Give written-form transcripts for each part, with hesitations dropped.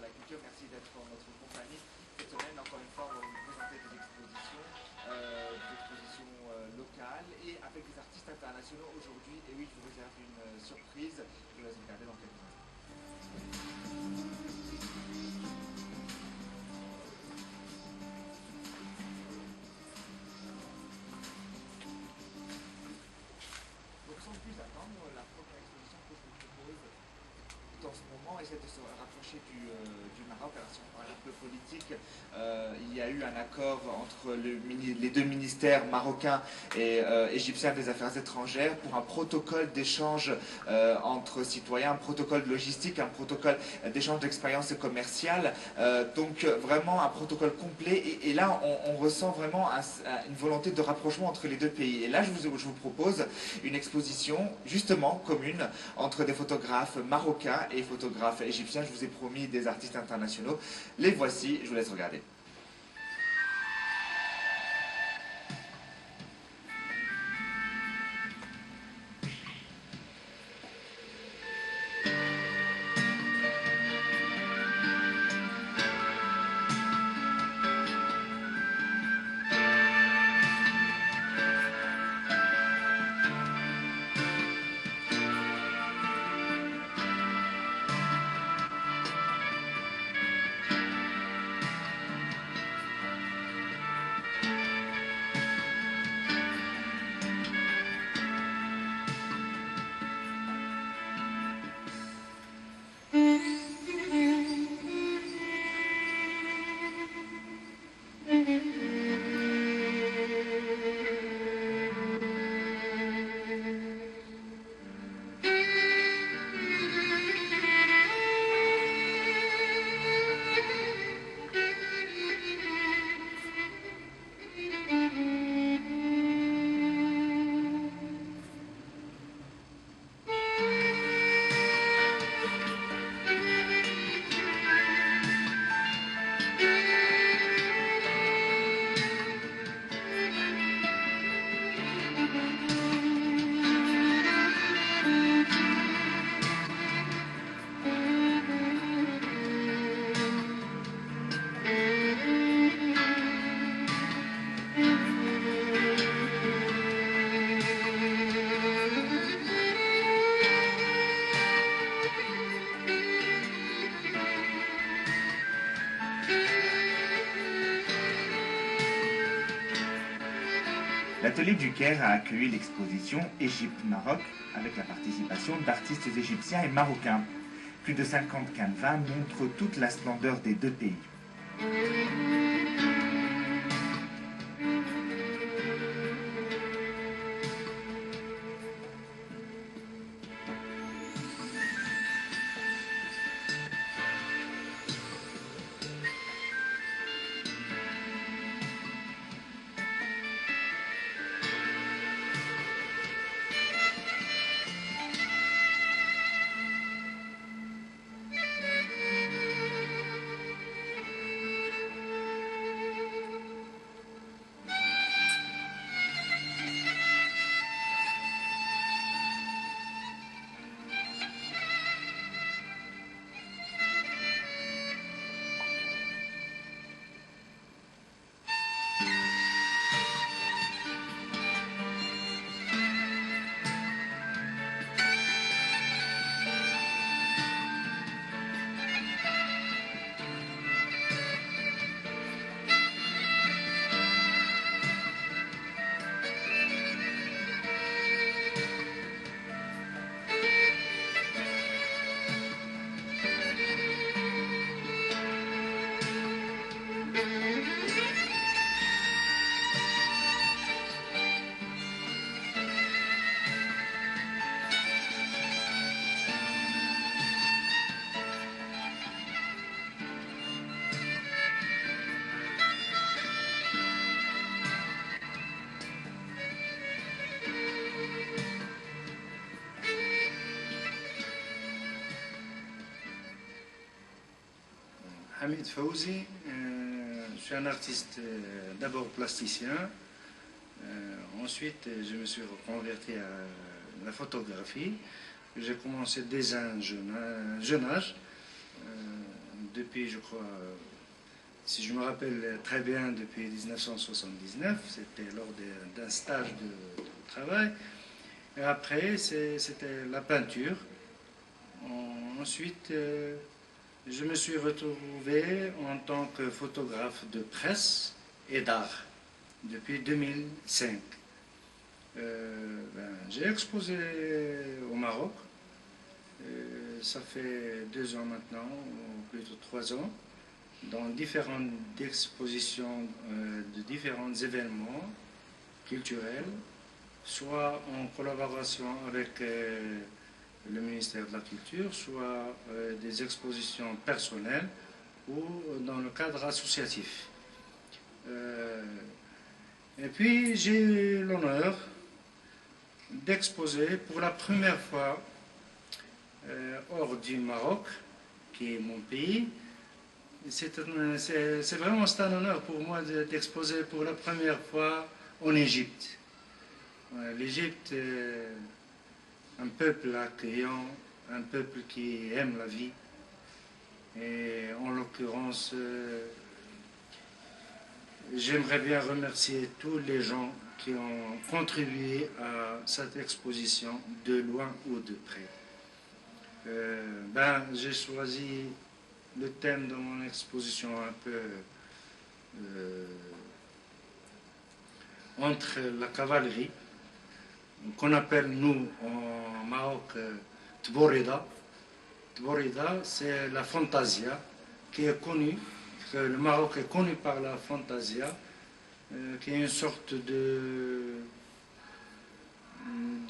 de la culture. Merci d'être en notre compagnie. Cette semaine, encore une fois, on va vous présenter des expositions locales et avec des artistes internationaux aujourd'hui. Et oui, je vous réserve une surprise. Je vous laisse regarder dans quelques instants. Donc sans plus attendre, la première exposition que je vous propose dans ce moment essaie de se rapprocher du Maroc. Alors si on parle un peu politique, il y a eu un accord entre les deux ministères marocains et égyptiens des Affaires étrangères pour un protocole d'échange entre citoyens, un protocole logistique, un protocole d'échange d'expériences commerciales. Donc vraiment un protocole complet et là on ressent vraiment une volonté de rapprochement entre les deux pays. Et là je vous propose une exposition justement commune entre des photographes marocains et photographes égyptiens. Je vous ai promis des artistes internationaux. Les voici, je vous laisse regarder. L'atelier du Caire a accueilli l'exposition Égypte-Maroc avec la participation d'artistes égyptiens et marocains. Plus de 50 canevas montrent toute la splendeur des deux pays. Hamid Fawzi, je suis un artiste d'abord plasticien, ensuite je me suis reconverti à la photographie. J'ai commencé dès un jeune âge, depuis, je crois, si je me rappelle très bien, depuis 1979, c'était lors d'un stage de travail. Et après, c'était la peinture. Ensuite, je me suis retrouvé en tant que photographe de presse et d'art depuis 2005. J'ai exposé au Maroc. Ça fait 2 ans maintenant, ou plutôt 3 ans, dans différentes expositions de différents événements culturels, soit en collaboration avec le ministère de la Culture, soit des expositions personnelles ou dans le cadre associatif. Et puis j'ai eu l'honneur d'exposer pour la première fois hors du Maroc, qui est mon pays. C'est vraiment un honneur pour moi d'exposer pour la première fois en Égypte. L'Égypte, un peuple accueillant, un peuple qui aime la vie. Et en l'occurrence, j'aimerais bien remercier tous les gens qui ont contribué à cette exposition, de loin ou de près. J'ai choisi le thème de mon exposition un peu entre la cavalerie, qu'on appelle nous en Maroc Tborida. Tborida, c'est la fantasia qui est connue, que le Maroc est connu par la fantasia, qui est une sorte de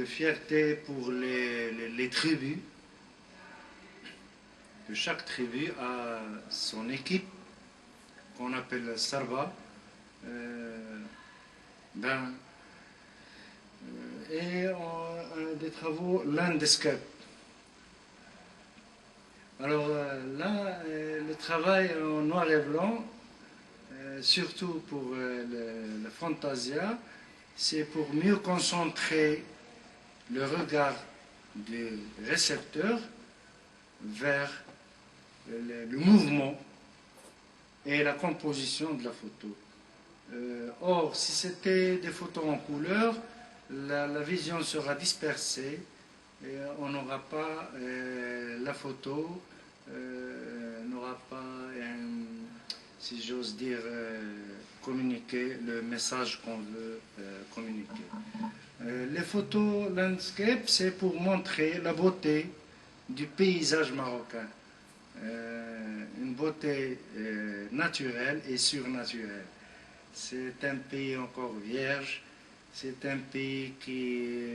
fierté pour les tribus. Que chaque tribu a son équipe qu'on appelle Sarba. Et des travaux landscape. Alors là, le travail en noir et blanc, surtout pour la Fantasia, c'est pour mieux concentrer le regard du récepteur vers le mouvement et la composition de la photo. Or, si c'était des photos en couleur, la vision sera dispersée et on n'aura pas la photo, n'aura pas, si j'ose dire, communiquer le message qu'on veut communiquer. Les photos landscape, c'est pour montrer la beauté du paysage marocain. Une beauté naturelle et surnaturelle. C'est un pays encore vierge, c'est un pays qui,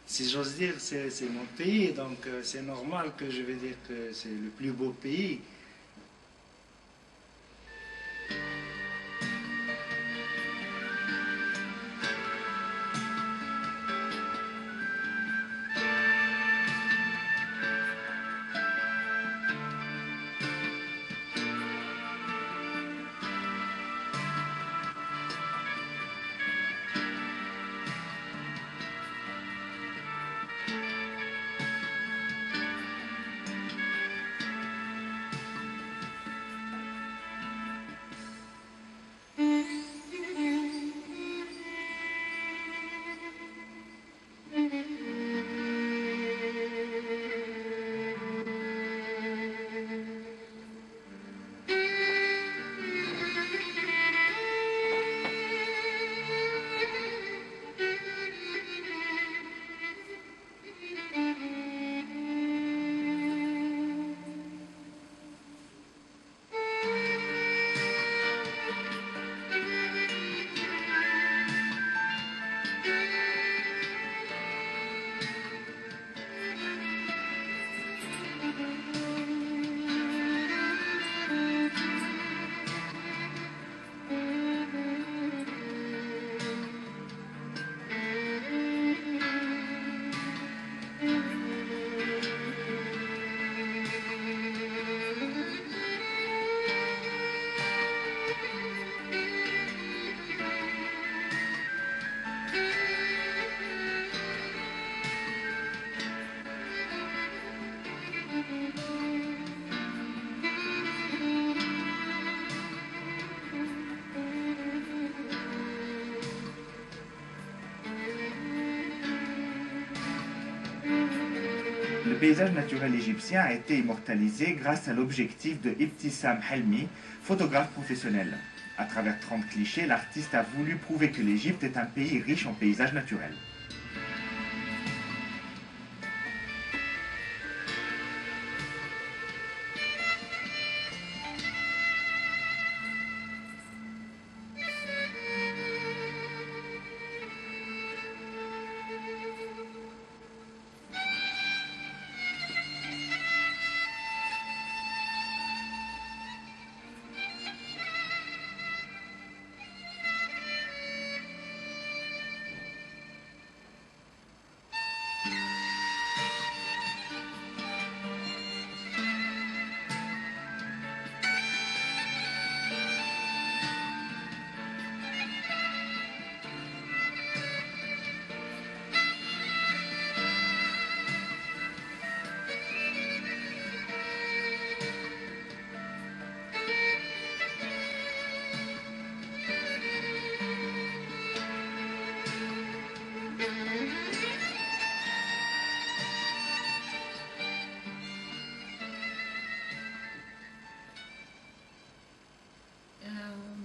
si j'ose dire, c'est mon pays, donc c'est normal que je vais dire que c'est le plus beau pays. paysage naturel égyptien a été immortalisé grâce à l'objectif de Ibtissam Helmi, photographe professionnel. À travers 30 clichés, l'artiste a voulu prouver que l'Égypte est un pays riche en paysages naturels.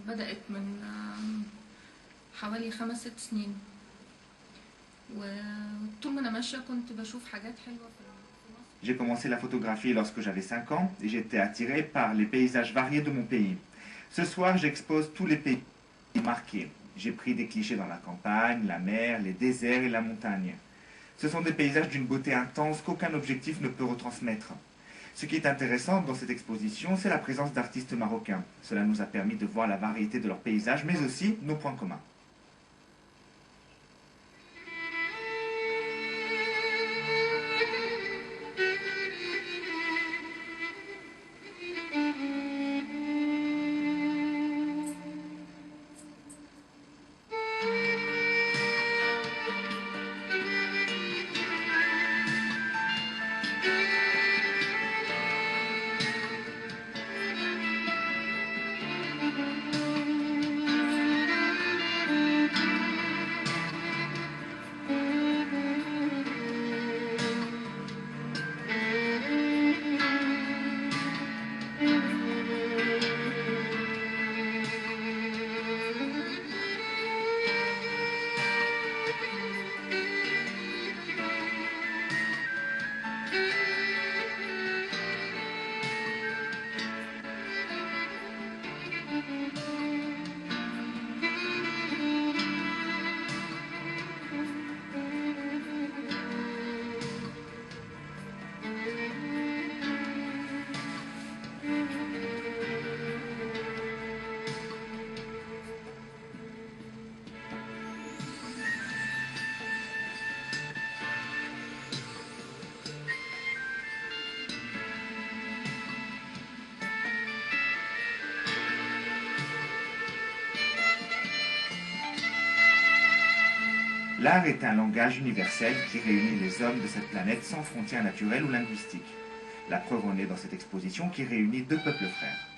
بدأت من حوالي 5-6 سنين، وطول ما أنا ماشية كنت بشوف حاجات حلوة في مصر. J'ai commencé la photographie lorsque j'avais 5 ans et j'étais attiré par les paysages variés de mon pays. Ce soir, j'expose tous les pays marqués. J'ai pris des clichés dans la campagne, la mer, les déserts et la montagne. Ce sont des paysages d'une beauté intense qu'aucun objectif ne peut retransmettre. Ce qui est intéressant dans cette exposition, c'est la présence d'artistes marocains. Cela nous a permis de voir la variété de leurs paysages, mais aussi nos points communs. L'art est un langage universel qui réunit les hommes de cette planète sans frontières naturelles ou linguistiques. La preuve en est dans cette exposition qui réunit deux peuples frères.